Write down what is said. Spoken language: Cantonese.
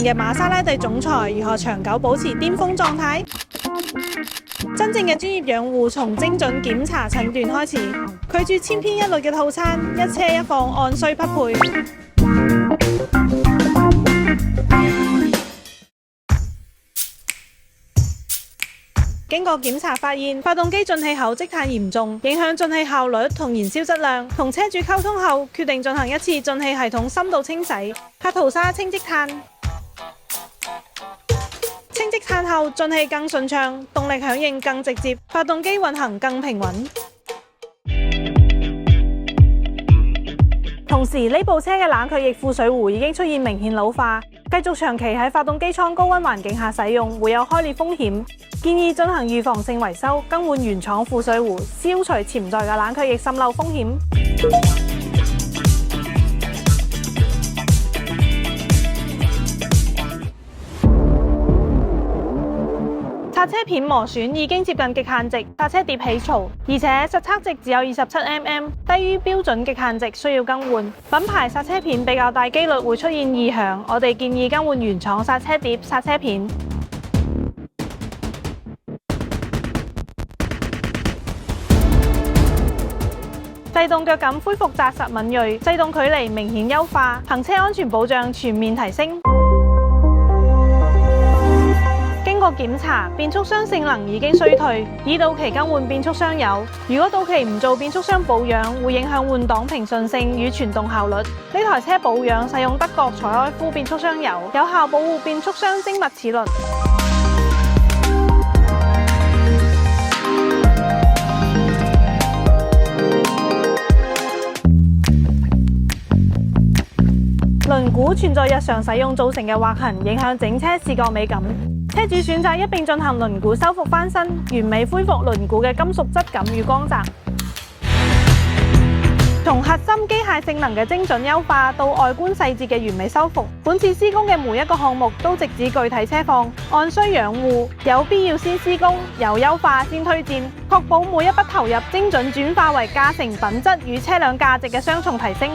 嘅瑪莎拉蒂總裁如何長久保持巔峰狀態？真正嘅專業養護從精準檢查診斷開始，拒絕千篇一律嘅套餐，一車一況按需匹配。經過檢查發現，發動機進氣口積碳嚴重，影響進氣效率同燃燒質量。同車主溝通後，決定進行一次進氣系統深度清洗，拍塗沙清積碳。清積碳後，進氣更順暢，動力響應更直接，發動機運行更平穩。同時，呢部車嘅冷卻液副水壺已經出現明顯老化，繼續長期喺發動機艙高溫環境下使用，會有開裂風險。建議進行預防性維修，更換原廠副水壺，消除潛在嘅冷卻液滲漏風險。剎車片磨損已經接近極限值，剎車碟起槽，而且實測值只有27mm，低於標準極限值，需要更換。品牌剎車片比較大機率會出現異響，我哋建議更換原廠剎車碟、剎車片。制動腳感恢復紮實敏銳，制動距離明顯優化，行車安全保障全面提升。經過檢查，變速箱性能已經衰退，已到期更換變速箱油。如果到期唔做變速箱保養，會影響換擋平順性與傳動效率。呢台車保養使用德國采埃夫變速箱油，有效保護變速箱精密齒輪。輪毂存在日常使用造成嘅劃痕，影響整車視覺美感。車主選擇一並進行輪毂修復翻新，完美恢復輪毂嘅金屬質感與光澤。從核心機械性能嘅精準優化到外觀細節嘅完美修復，本次施工嘅每一個項目都直指具體車況，按需養護，有必要先施工，有優化先推薦，確保每一筆投入精準轉化為駕乘品質與車輛價值嘅雙重提升。